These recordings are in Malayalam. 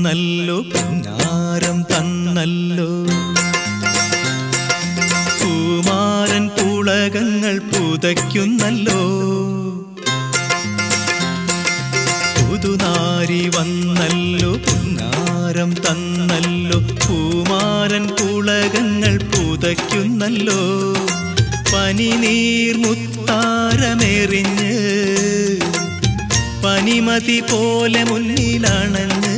വന്നല്ലോ പുന്നാരം തന്നല്ലോ പൂമാരൻ പുളകങ്ങൾ പുതയ്ക്കുന്നല്ലോ പുതുനാരി വന്നല്ലോ പുന്നാരം തന്നല്ലോ പൂമാരൻ പുളകങ്ങൾ പുതയ്ക്കുന്നല്ലോ പനിനീർ മുത്താരമെറിഞ്ഞ് പനിമതി പോലെ മുന്നിലണഞ്ഞ്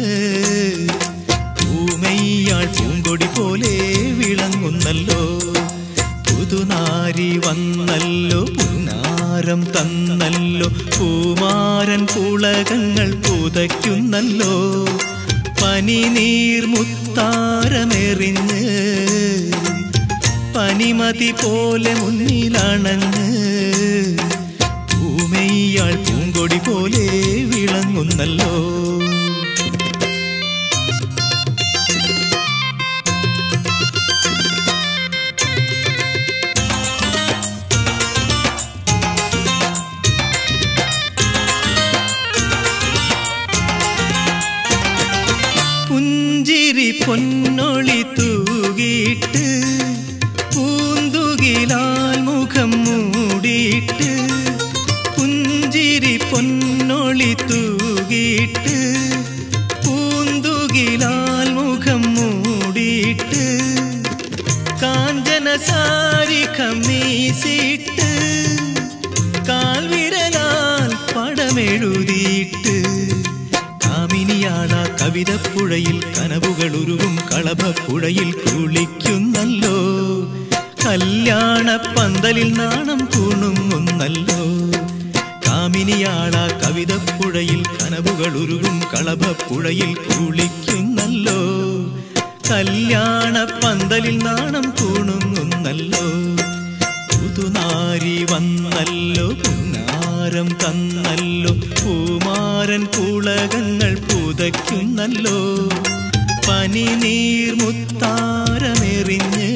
പൂമയ്യാൾ പൂങ്കൊടി പോലെ വിളങ്ങുന്നല്ലോ പുതുനാരി വന്നല്ലോ പുന്നാരം തന്നല്ലോ പൂമാരൻ പുളകങ്ങൾ പുതയ്ക്കുന്നല്ലോ പനിനീർ മുത്താരമെറിഞ്ഞ് പനിമതി പോലെ മുന്നിലണഞ്ഞ് പൂമയ്യാൾ പൂങ്കൊടി പോലെ വിളങ്ങുന്നല്ലോ പുഞ്ചിരി പൊന്നൊളി തൂകിയിട്ട് പൂന്തുകിലാൽ മുഖം മൂടിയിട്ട് പുഞ്ചിരി പൊന്നൊളി തൂകിയിട്ട് പൂന്തുകിലാൽ മുഖം മൂടിയിട്ട് കാഞ്ചന സാരി കമ്മീസിട്ട് കാൽവിരലാൽ പടമെഴുതിയിട്ട് കാമിനിയാള കവിതപ്പുഴയിൽ കനവുകളുരുവും കളഭപ്പുഴയിൽ കുളിക്കുന്നല്ലോ കല്യാണ പന്തലിൽ നാണം കുണുങ്ങുന്നല്ലോ കാമിനിയാള കവിതപ്പുഴയിൽ കനവുകളുരുവും കളഭപ്പുഴയിൽ കുളിക്കുന്നല്ലോ കല്യാണ പന്തലിൽ നാണം കുണുങ്ങുന്നല്ലോ പുതുനാരി വന്നല്ലോ പുന്നാരം തന്നല്ലോ പൂമാരൻ പുളകങ്ങൾ പുതയ്ക്കുന്നല്ലോ പനിനീർ മുത്താരമെറിഞ്ഞ്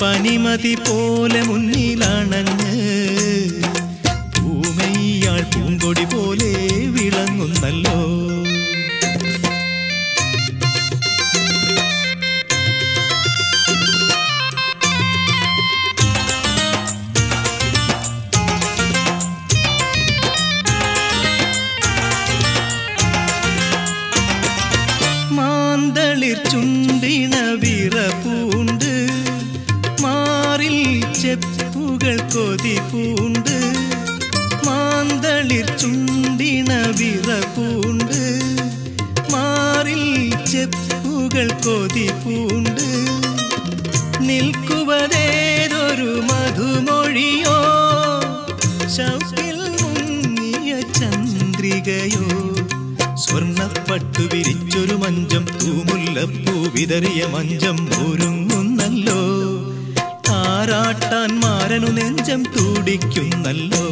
പനിമതി പോലെ മുന്നിലണഞ്ഞ് പൂമയ്യാൾ പൂങ്കൊടി പോലെ വിളങ്ങുന്നല്ലോ മാന്തളിർ ചുണ്ടിണ വിറപൂണ്ട് മാറിൽ ചെപ്പുകൾ കൊതിപൂണ്ട് മാന്തളിർ ചുണ്ടിണ വിറപൂണ്ട് മാറിൽ ചെപ്പുകൾ കൊതിപൂണ്ട് നിൽക്കുവതേതൊരു മധുമൊഴിയോ ശൗക്കിൽ മുങ്ങിയ ചന്ദ്രികയോ സ്വർണ്ണപ്പട്ടു വിരിച്ചൊരു മഞ്ചം തൂമുല്ലപ്പൂ വിതറിയ മഞ്ചം ഒരുങ്ങുന്നല്ലോ താരാട്ടാൻ മാരനു നെഞ്ചം തുടിക്കുന്നല്ലോ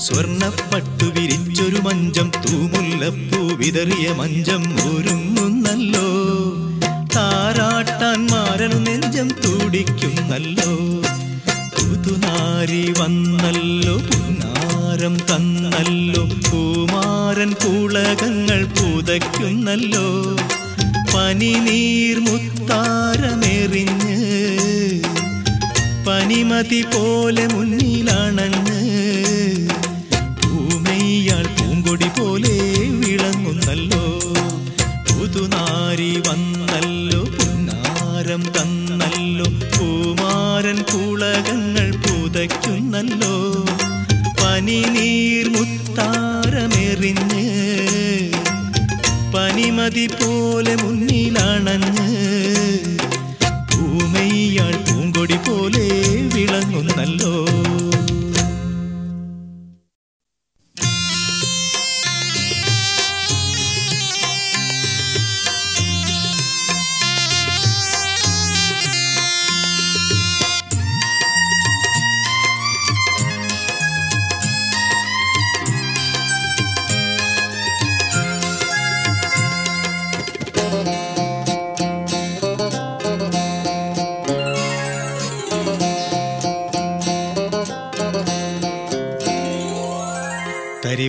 സ്വർണ്ണപ്പട്ടു വിരിച്ചൊരു മഞ്ചം തൂമുല്ലപ്പൂ വിതറിയ മഞ്ചം ഒരുങ്ങുന്നല്ലോ താരാട്ടാൻ മാരനു നെഞ്ചം തുടിക്കുന്നല്ലോ പുതുനാരി വന്നല്ലോ പുന്നാരം തന്നല്ലോ പൂമാരൻ പുളകങ്ങൾ പുതയ്ക്കുന്നല്ലോ പനിനീർ മുത്താരമെറിഞ്ഞ് പനിമതി പോലെ മുന്നിലണഞ്ഞ് പൂമയ്യാൾ പൂങ്കൊടി പോലെ വിളങ്ങുന്നല്ലോ പുതുനാരി വന്നല്ലോ പുന്നാരം തന്നല്ലോ പൂമാരൻ പുളകങ്ങൾ പുതയ്ക്കുന്നല്ലോ പനിനീർ മുത്താരമെറിഞ്ഞ് പനിമതി പോലെ മുന്നിലണഞ്ഞ് പൂമയ്യാൾ പൂങ്കൊടി പോലെ വിളങ്ങുന്നല്ലോ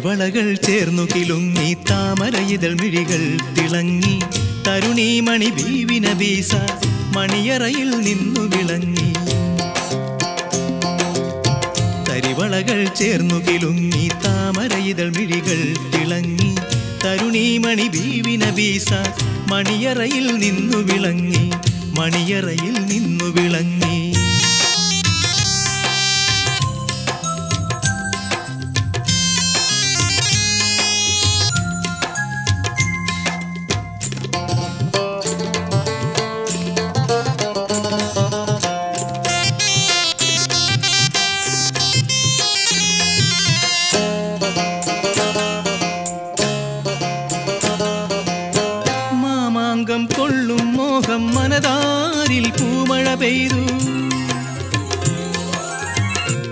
തരിവളകൾ ചേർന്നു കിലുങ്ങി താമരയിതൾ മിഴികൾ തിളങ്ങി തരുണീമണി ബീവിന ബീസ മണിയറയിൽ നിന്നു വിളങ്ങി തരിവളകൾ ചേർന്നു കിലുങ്ങി താമരയിതൾ മിഴികൾ തിളങ്ങി തരുണീമണി ബീവിന ബീസ മണിയറയിൽ നിന്നു വിളങ്ങി മണിയറയിൽ നിന്നു വിളങ്ങി കൊള്ളും മോഹം മനതാരിൽ പൂമഴ പെയ്തു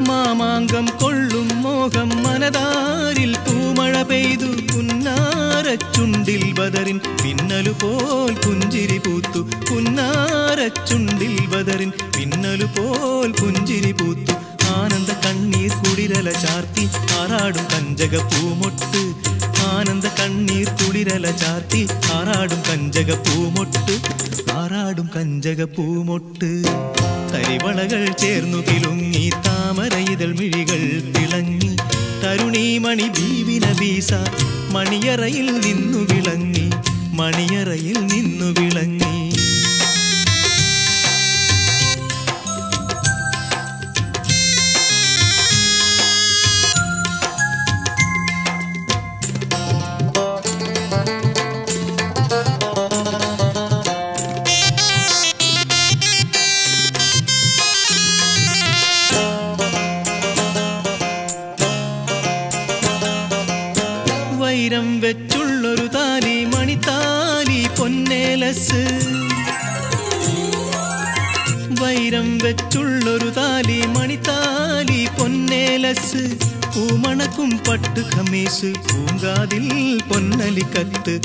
മാമാങ്കം കൊള്ളും മോഹം മനതാരിൽ പൂമഴ പെയ്തു പുന്നാരച്ചുണ്ടിൽ ബദറിൻ പിന്നലുപോൽ പുഞ്ചിരി പൂത്തു പുന്നാരച്ചുണ്ടിൽ ബദറിൻ പിന്നലുപോൽ പുഞ്ചിരി പൂത്തു ആനന്ദ കണ്ണീർ കുളിരല ചാർത്തി ആറാടും കഞ്ചക പൂമൊട്ട് ആനന്ദ കണ്ണീർ കുളിരല ചാർത്തി ആറാടും കഞ്ചക പൂമൊട്ട് ആറാടും കഞ്ചക പൂമൊട്ട് തരിവളകൾ ചേർന്നു കിലുങ്ങി താമരയിതൾ മിഴികൾ തിളങ്ങി തരുണീമണി ബീവിന ബീസ മണിയറയിൽ നിന്നു വിളങ്ങി മണിയറയിൽ നിന്നു വിളങ്ങി വൈരം വെച്ചുള്ളൊരു താലി മണിത്താലി പൊന്നേലസ് വൈരം വെച്ചുള്ളൊരു താലി മണിത്താലി പൊന്നേലസ് പൂമണക്കും പട്ട് ഖമീസ് പൂങ്കാതിൽ പൊന്നലിക്കത്ത്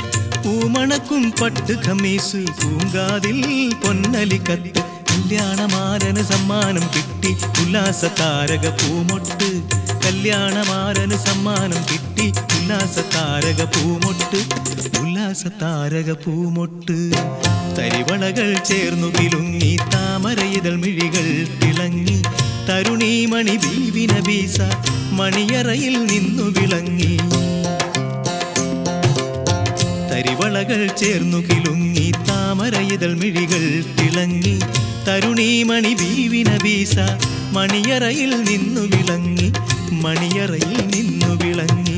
പൂമണക്കും പട്ട് ഖമീസ് പൂങ്കാതിൽ പൊന്നലിക്കത്ത് കല്യാണമാരന് സമ്മാനം കിട്ടി ഉല്ലാസ താരക പൂമൊട്ട് കല്യാണമാരന് സമ്മാനം കിട്ടി ഉല്ലാസ താരക പൂമൊട്ട് ഉല്ലാസ താരക പൂമൊട്ട് തരിവളകൾ ചേർന്നു കിലുങ്ങി താമരയിതൾ മിഴികൾ തിളങ്ങി തരുണീമണി ബീവിന ബീസ മണിയറയിൽ നിന്നു വിളങ്ങി തരിവളകൾ ചേർന്നു കിലുങ്ങി താമരയിതൾ മിഴികൾ തിളങ്ങി തരുണീമണി ബീവിന ബീസ മണിയറയിൽ നിന്നു വിളങ്ങി മണിയറയിൽ നിന്നു വിളങ്ങി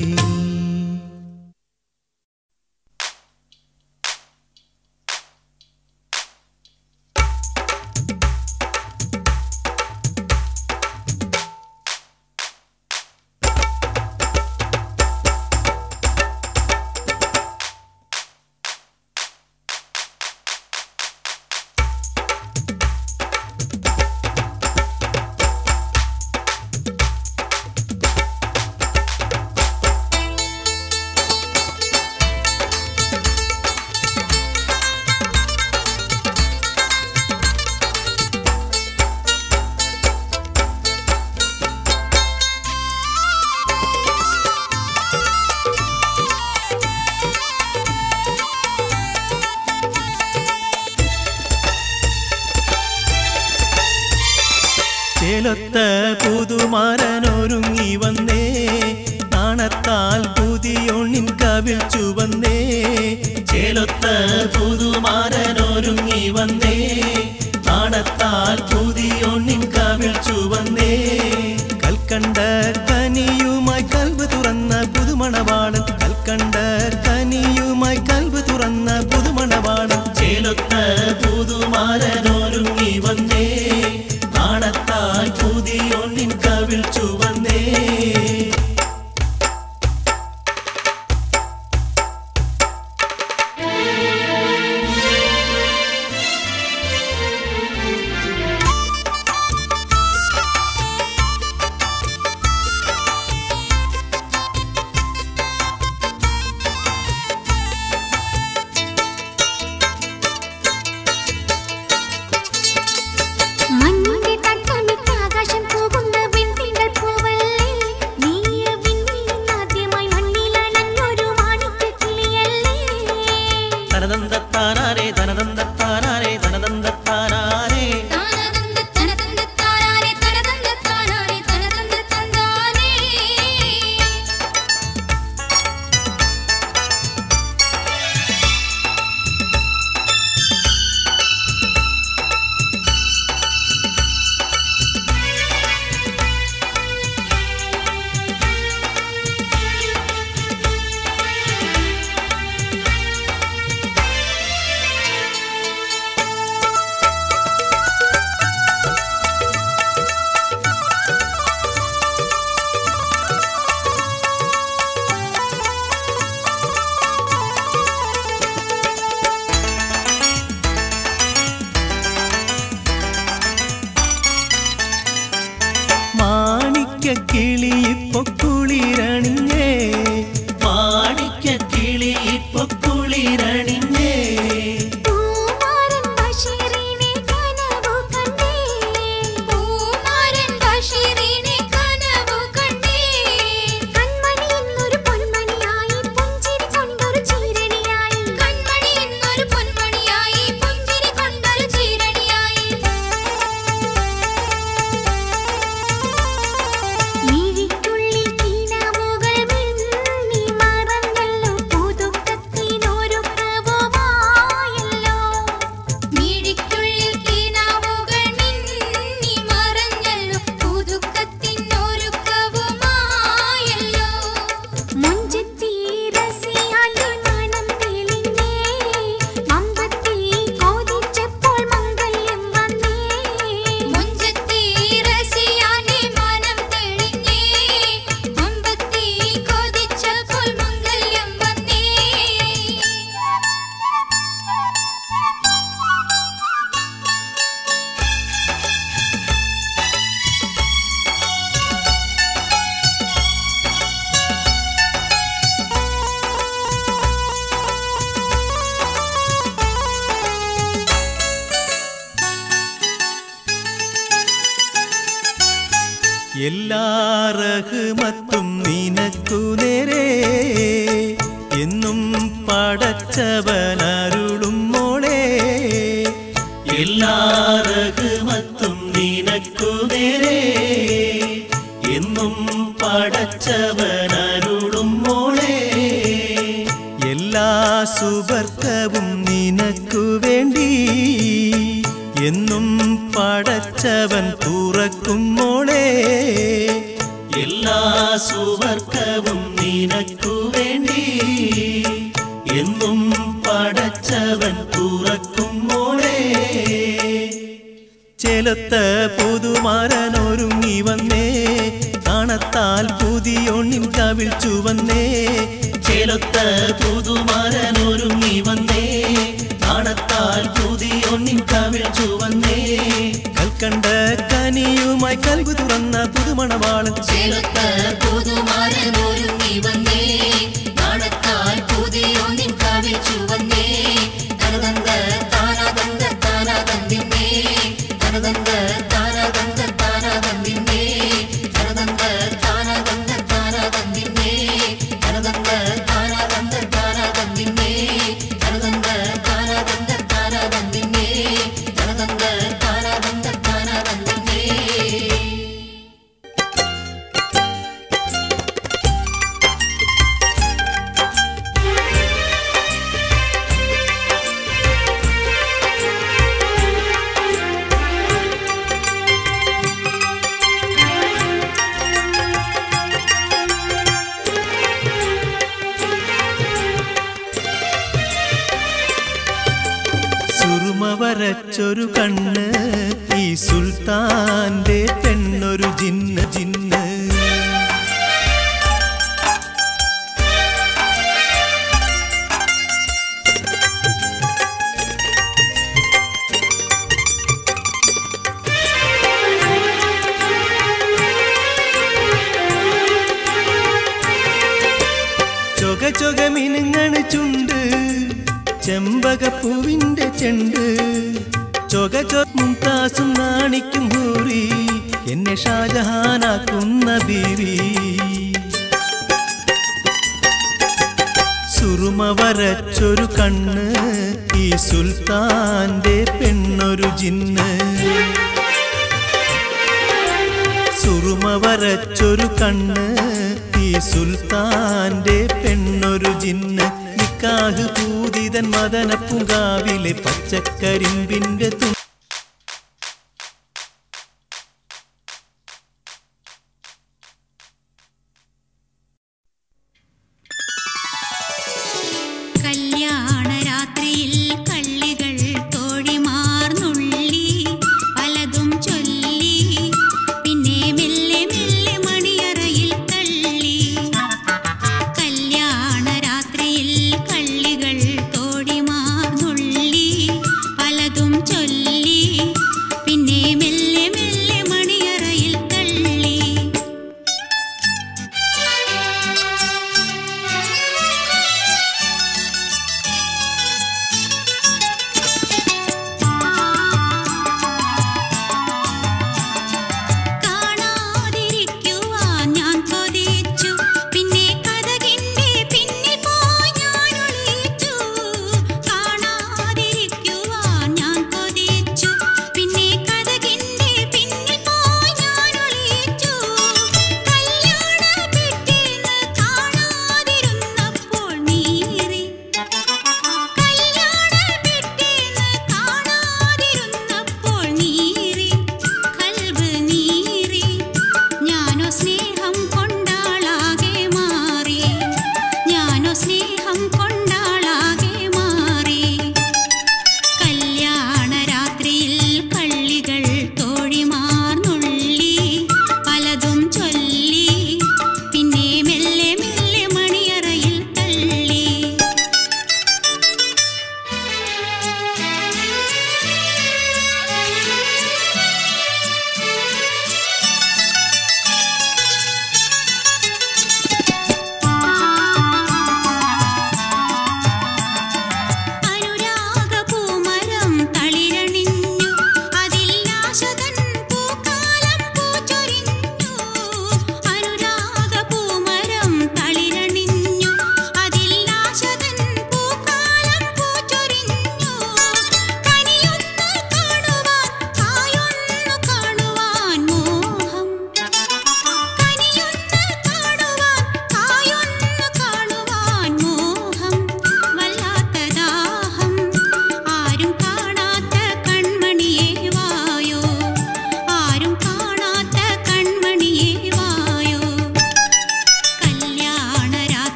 ചേലൊത്ത പുതുമാരനൊരുങ്ങി വന്നേ നാണത്താൽ പുതിയൊണ്ണിൻ കവിൾ ചുവന്നേ ചേലൊത്ത പുതുമാരനൊരുങ്ങി വന്നേ നാണത്താൽ പുതിയൊണ്ണിൻ കവിൾ ചുവന്നേ കൽക്കണ്ട കനിയുമായി കൽവ് തുറന്ന പുതുമണവാളൻ കൽക്കണ്ട കനിയുമായി കൽവ് തുറന്ന പുതുമണവാളൻ ചേലൊത്ത പുതുമാരനൊരുങ്ങി വന്നേ നാണത്താൽ പുതിയൊണ്ണിൻ കവിൾ ചുവന്നേ തനതന്തത്താനാരേ തനതന്തത്താനാരേ തനതന്തത്താനാരേ കിളിയിപ്പൊക്കുളിരണിഞ്ഞേ മാണിക്യ കിളിയിപ്പൊക്കുളിരണിഞ്ഞേ പൂമാരൻ ബഷീറിനെ കനവു കണ്ടേ പൂമാരൻ ബഷീറിനെ കനവു കണ്ടേ കൺമണി എന്നൊരു പൊന്മണിയായി പുഞ്ചിരി കൊണ്ടൊരു ചീരണിയായി കൺമണി എന്നൊരു പൊന്മണിയായി പുഞ്ചിരി കൊണ്ടൊരു ചീരണിയായി മിഴിക്കുള്ളിൽ കിനാവുകൾ മിന്നി മറന്നല്ലോ പുതുക്കത്തിനൊരുക്കവുമായല്ലോ മിഴിക്കുള്ളിൽ കിനാവുകൾ മിന്നി മറന്നല്ലോ പുതുക്കത്തിനൊരുക്കവുമായല്ലോ മുഞ്ചത്തി രസിയാലി മനം തെളിഞ്ഞേ മമ്പത്തി കോതിച്ചപ്പോൾ മംഗല്യം വന്നേ മുഞ്ചത്തി രസിയാലി മനം തെളിഞ്ഞേ മമ്പത്തി കോതിച്ചപ്പോൾ മംഗല്യം വന്നേ എല്ലാ റഹ്മത്തും നിനക്കു നേരെ എന്നും പടച്ചവനരുളും മോളെ എല്ലാ റഹ്മത്തും നിനക്കു നേരെ എന്നും പടച്ചവനരുളും മോളെ എല്ലാ സുബർക്കവും നിനക്കു വേണ്ടി എന്നും പടച്ചവൻ തുറക്കും മോളെ എല്ലാ സുവർക്കവും നിനക്കു വേണ്ടി എന്നും പടച്ചവൻ തുറക്കും മോളെ ചെലത്ത പുതുമാരനൊരുങ്ങി വന്നേ കാണത്താൽ പുതിയൊന്നിൻ കവിൾ ചുവന്നേ ചെലത്ത പുതുമാരനൊരുങ്ങി വന്നേ കാണത്താൽ പുതിയൊന്നിൻ കവിൾ ചുവന്നേ കൽക്കണ്ട കനിയുമായി കൽവു തുറന്ന പുതുമണവാളൻ ചെലത്ത പുതുമാരനൊരുങ്ങി വന്നേ കാണത്താൽ പുതിയൊന്നിൻ കവിൾ ചുവന്നേ തനതന്ത താനതന്ത താനതന്തിന്നേ തനതന്ത താനതന്ത താനതന്തിന്നേ തനതന്ത താനതന്ത താനതന്തിന്നേ തനതന്ത താനതന്ത താനതന്തിന്നേ തനതന്ത താനതന്ത താനതന്തിന്നേ തനതന്ത താനതന്ത താനതന്തിന്നേ സുറുമ വരച്ചൊരു കണ്ണ് ഈ സുൽത്താന്റെ പെണ്ണൊരു ജിന്ന് ജിന്ന് ചൊക ചൊക മിനുങ്ങണ് ചുണ്ട് ചെമ്പകപ്പൂവിന്റെ ചെണ്ട് ചൊക മുംതാസും നാണിക്കും ഹൂറി എന്നെ ഷാജഹാനാക്കുന്ന ബീവി സുറുമ വരച്ചൊരു കണ്ണ് ഈ സുൽത്താന്റെ പെണ്ണൊരു ജിന്ന്. സുറുമ വരച്ചൊരു കണ്ണ് ഈ സുൽത്താന്റെ പെണ്ണൊരു ജിന്ന്. നിക്കാഹ് പൂതിതൻ മദനപ്പൂങ്കാവിലെ പച്ചക്കരിമ്പിന്റെ ചൊല്ലി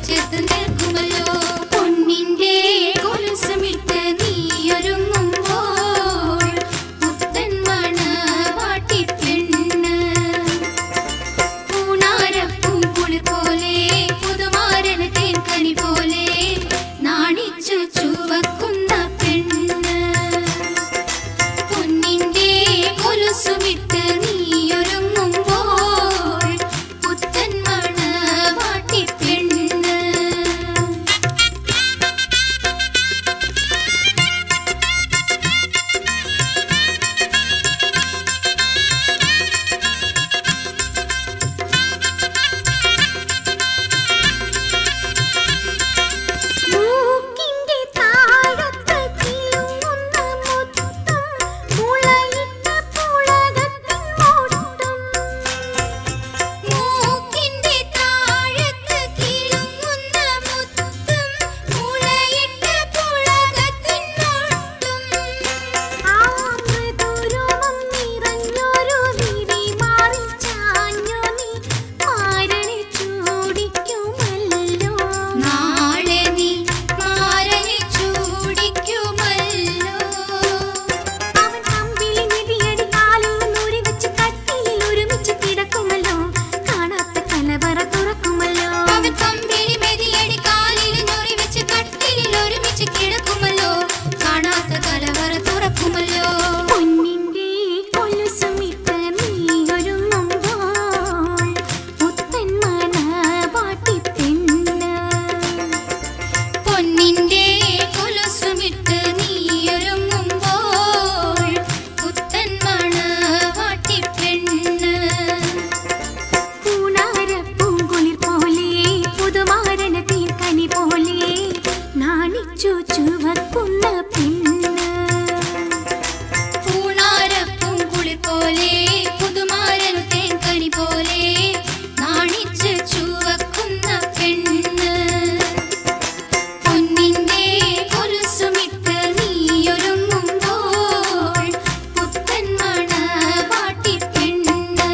ചേർത്ത് നിൽക്കുമല്ലോ പൊന്നിന്റെ കൊലുസുമിട്ട് നീയൊരുങ്ങുമ്പോൾ പുത്തൻ മണവാട്ടി പെണ്ണ് പൂണാരപ്പൂങ്കുളിർ പോലെ പുതുമാരൻ തേൻകനി പോലെ നാണിച്ചു ചുവക്കുന്ന പെണ്ണ് പൊന്നിന്റെ കൊലുസുമിട്ട് നീയൊരുങ്ങുമ്പോൾ പുത്തൻ മണവാട്ടി പെണ്ണ് മൂക്കിന്റെ താഴത്ത് കിളുങ്ങുന്ന മുത്തം മുളയിട്ട പുളകത്തിൻ മോട്ടം മൂക്കിന്റെ താഴത്ത് കിളുങ്ങുന്ന മുത്തം മുളയിട്ട പുളകത്തിൻ മോട്ടം ആ മൃദുരോമം നിറഞ്ഞൊരു വിരി മാറി ചാഞ്ഞു നീ മാരനെ ചൂടിക്കുമല്ലോ നാളെ നീ മാരനെ ചൂടിക്കുമല്ലോ അവൻ കമ്പിളി നിധിയടി കാലിൽ നൂരി വെച്ച് കട്ടിലിൽ ഒരുമിച്ച് കിടക്കുമല്ലോ കാണാത്ത കലവറ തുറക്കുമല്ലോ അവൻ കമ്പിളി മെതിയടി കാലിൽ നൂറി വെച്ച് കട്ടിലിൽ ഒരുമിച്ച് കിടക്കുമല്ലോ കാണാത്ത കലവറ തുറക്കുമല്ലോ പൊന്നിന്റെ കൊലുസുമിട്ട് നീയൊരുങ്ങുമ്പോൾ പുത്തൻ മണവാട്ടി പെണ്ണ് പൊന്നിന്റെ കൊലുസുമിട്ട് നീയൊരുങ്ങുമ്പോൾ പുത്തൻ മണവാട്ടി പെണ്ണ് പൂണാരപ്പൂങ്കുളിർ പോലെ പുതുമാരൻ തേൻകനി പോലെ നാണിച്ചു ചുവക്കുന്ന പെണ്ണ് പൂണാരപ്പൂങ്കുളിർ പോലെ പുതുമാരൻ തേൻകനി പോലെ നാണിച്ചു ചുവക്കുന്ന പെണ്ണ് പൊന്നിന്റെ കൊലുസുമിട്ട് നീയൊരുങ്ങുമ്പോൾ പുത്തൻ മണവാട്ടി പെണ്ണ്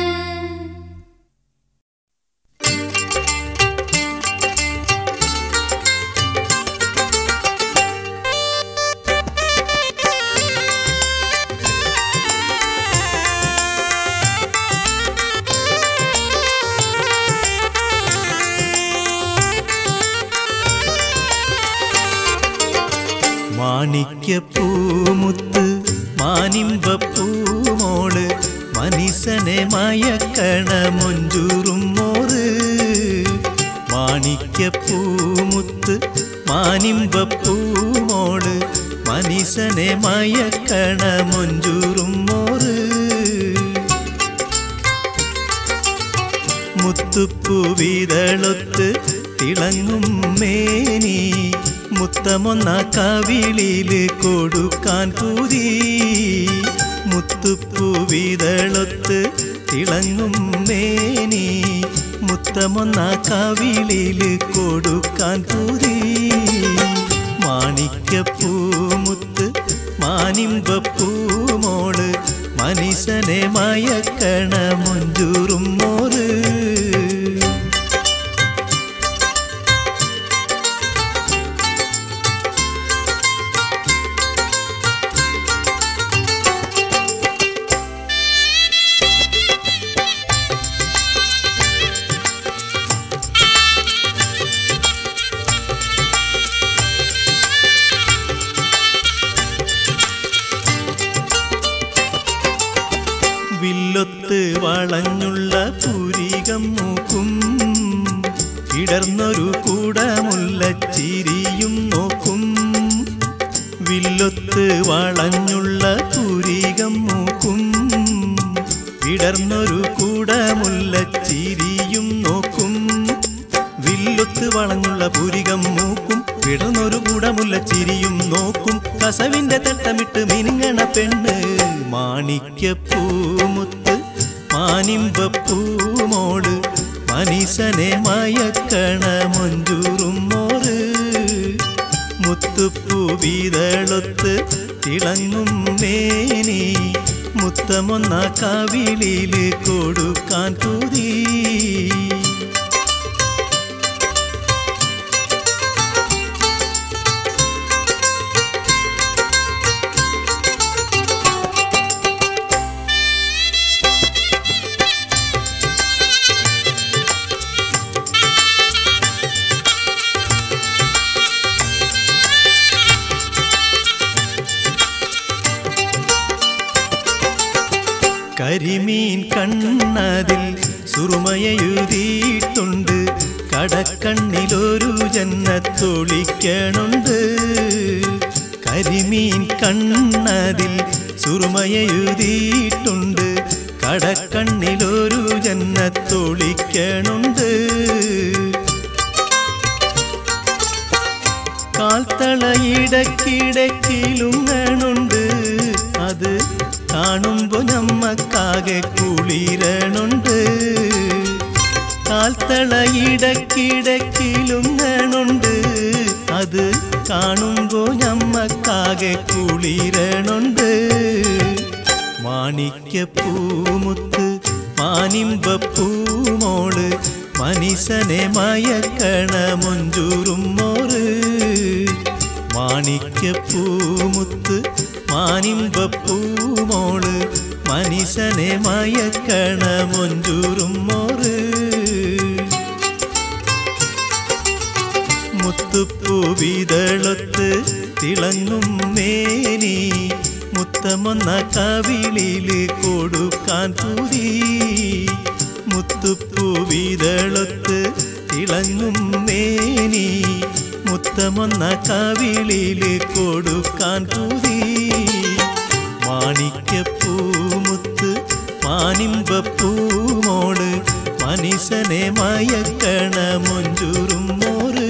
മാണിക്യപ്പൂമുത്ത് മാനിമ്പപ്പൂമോള് മനീസനെ മയക്കണ മൊഞ്ചൂറും മോറ് മാണിക്യപ്പൂമുത്ത് മാനിമ്പപ്പൂമോള് മനീസനെ മയക്കണ മൊഞ്ചൂറും മോറ് മുത്തുപ്പൂവിതളൊത്ത് തിളങ്ങും മേനി മുത്തമൊന്ന കവിളില് കൊടുക്കാൻ പൂതി മുത്തുപ്പൂവിതളൊത്ത് തിളങ്ങും മേനി മുത്തമൊന്ന കവിളില് കൊടുക്കാൻ പൂതി മാണിക്യപ്പൂമുത്ത് മാനിമ്പപ്പൂമോള് മനീസനെ മയക്കണ മൊഞ്ചൂറും മോറ് വില്ലൊത്ത് വളഞ്ഞുള്ള പുരികം മൂക്കും ഇടർന്നൊരു കൂടമുല്ലച്ചിരിയും നോക്കും വില്ലൊത്ത് വളഞ്ഞുള്ള പുരികം മൂക്കും ഇടർന്നൊരു കൂടമുല്ലച്ചിരിയും നോക്കും വില്ലൊത്ത് വളഞ്ഞുള്ള പുരികം മൂക്കും വിടർന്നൊരു കൂടമുല്ലച്ചിരിയും നോക്കും കസവിന്റെ തട്ടമിട്ട് മിനുങ്ങണ പെണ്ണ് മാണിക്യപ്പൂമുത്ത് മാനിമ്പപ്പൂമോള് മനീസനെ മയക്കണ മൊഞ്ചൂറും മോറ് മുത്തുപ്പൂവിതളൊത്ത് തിളങ്ങും മേനി മുത്തമൊന്ന കവിളില് കൊടുക്കാൻ പൂതി കരിമീൻ കണ്ണതിൽ സുറുമയെഴുതിയിട്ടുണ്ട് കടക്കണ്ണിലൊരു ജന്നത്തൊളിക്കണുണ്ട് കരിമീൻ കണ്ണതിൽ സുറുമയെഴുതിയിട്ടുണ്ട് കടക്കണ്ണിലൊരു ജന്നത്തൊളിക്കണുണ്ട് കാൽത്തളയിടക്കിടക്കിലുങ്ങണുണ്ട് അത് കാണുമ്പോ നമ്മക്കാകെ കുളിരണുണ്ട് കാൽത്തളയിടക്കിടക്കിലുങ്ങണുണ്ട് അത് കാണുമ്പോ നമ്മക്കാകെ കുളിരണുണ്ട് മാണിക്യപ്പൂമുത്ത് മാനിമ്പപ്പൂമോള് മനീസനെ മയക്കണ മൊഞ്ചൂറും മോറ് മാണിക്യപ്പൂമുത്ത് മാനിമ്പപ്പൂമോള് മനീസനെ മയക്കണ മൊഞ്ചൂറും മോറ് മുത്തുപ്പൂവിതളൊത്ത് തിളങ്ങും മേനി മുത്തമൊന്ന കവിളില് കൊടുക്കാൻ പൂതി മുത്തുപ്പൂവിതളൊത്ത് തിളങ്ങും മേനി മുത്തമൊന്ന കവിളില് കൊടുക്കാൻ പൂതി മാണിക്യപ്പൂമുത്ത് മാനിമ്പപ്പൂമോള് മനീസനെ മയക്കണ മൊഞ്ചൂറും മോറ്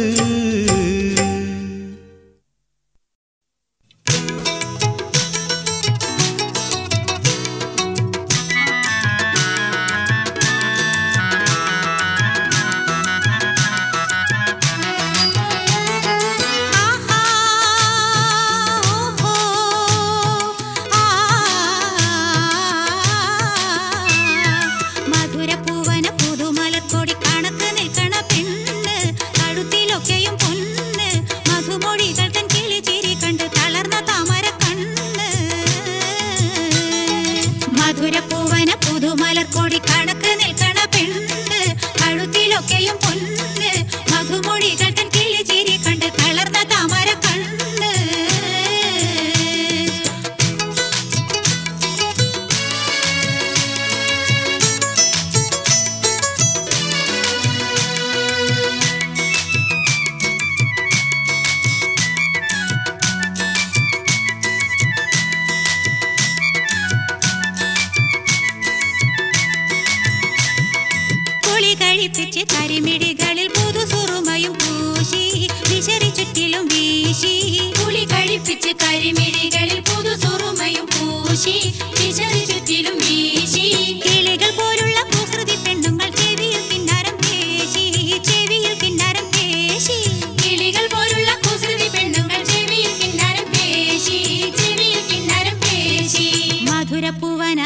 കരിമിഴികളിൽ പുതുസുറുമയും പൂശി വിശറി ചുറ്റിലും വീശി കുളി കഴിപ്പിച്ച് കരിമിഴികളിൽ പുതുസുറുമയും പൂശി വിശറി ചുറ്റിലും വീശി കിളികൾ പോലുള്ള കുസൃതി പെണ്ണുങ്ങൾ ചെവിയിൽ കിന്നാരം പേശി ചെവിയിൽ കിന്നാരം പേശി കിളികൾ പോലുള്ള കുസൃതി പെണ്ണുങ്ങൾ ചെവിയിൽ കിന്നാരം പേശി ചെവിയിൽ കിന്നാരം പേശി മധുരപ്പൂവന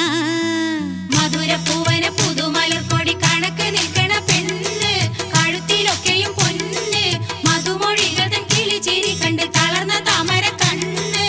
മധുരപ്പൂവന പുതുമലർക്കൊടി കണക്ക് നിൽക്കണ പെണ്ണ് കഴുത്തിലൊക്കെയും പൊന്ന് മധുമൊഴികൾ തൻ കിളിച്ചിരി കണ്ട് തളർന്ന താമര കണ്ണ്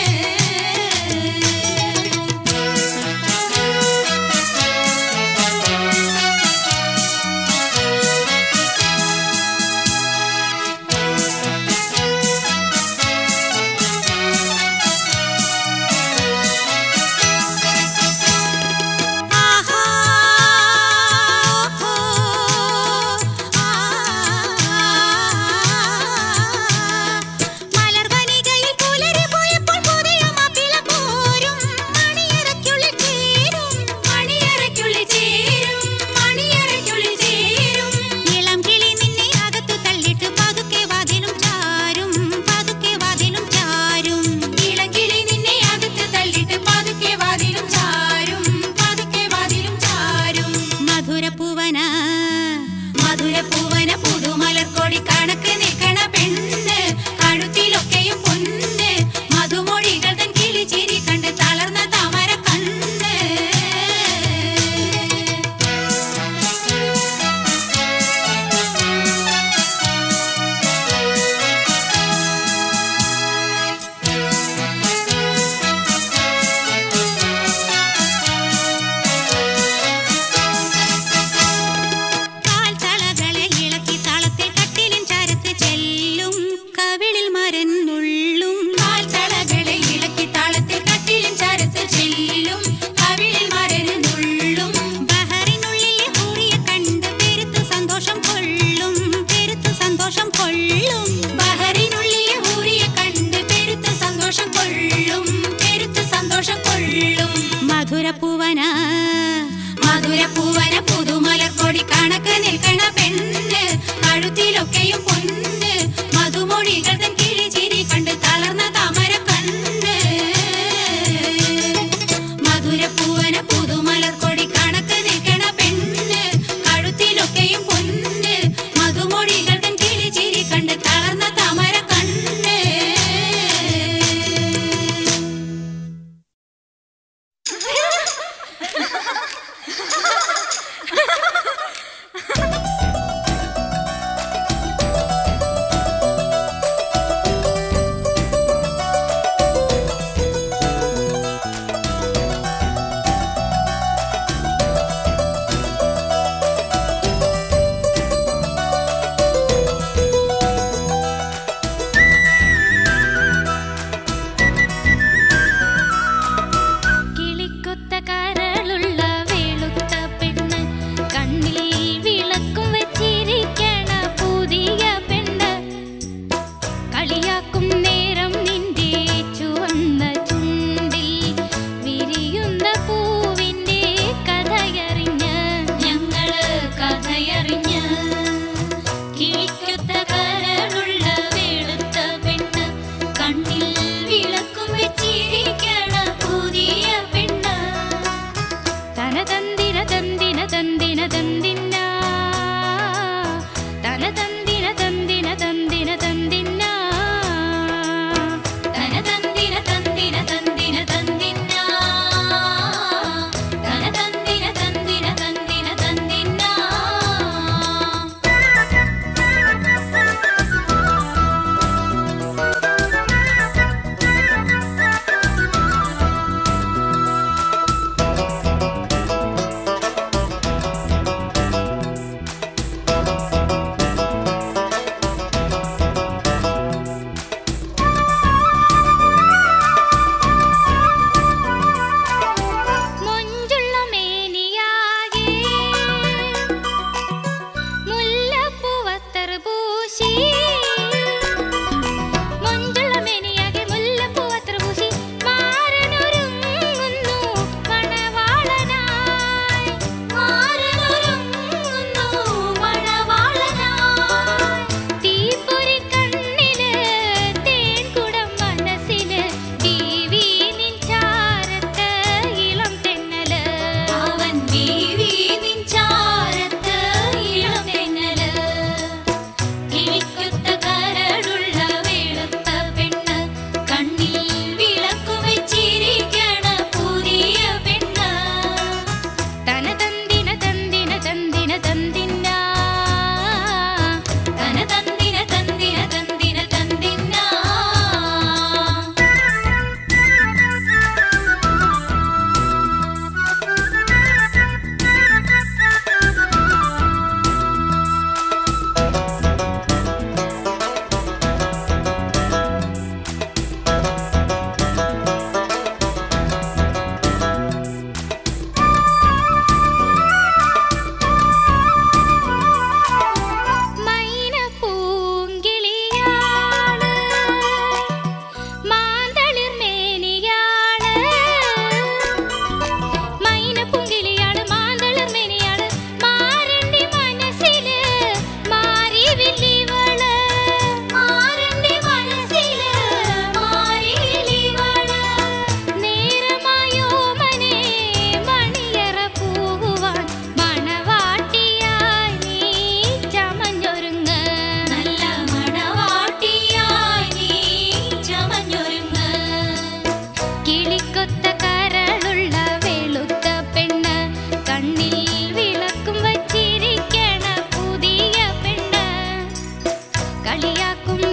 മയക്കും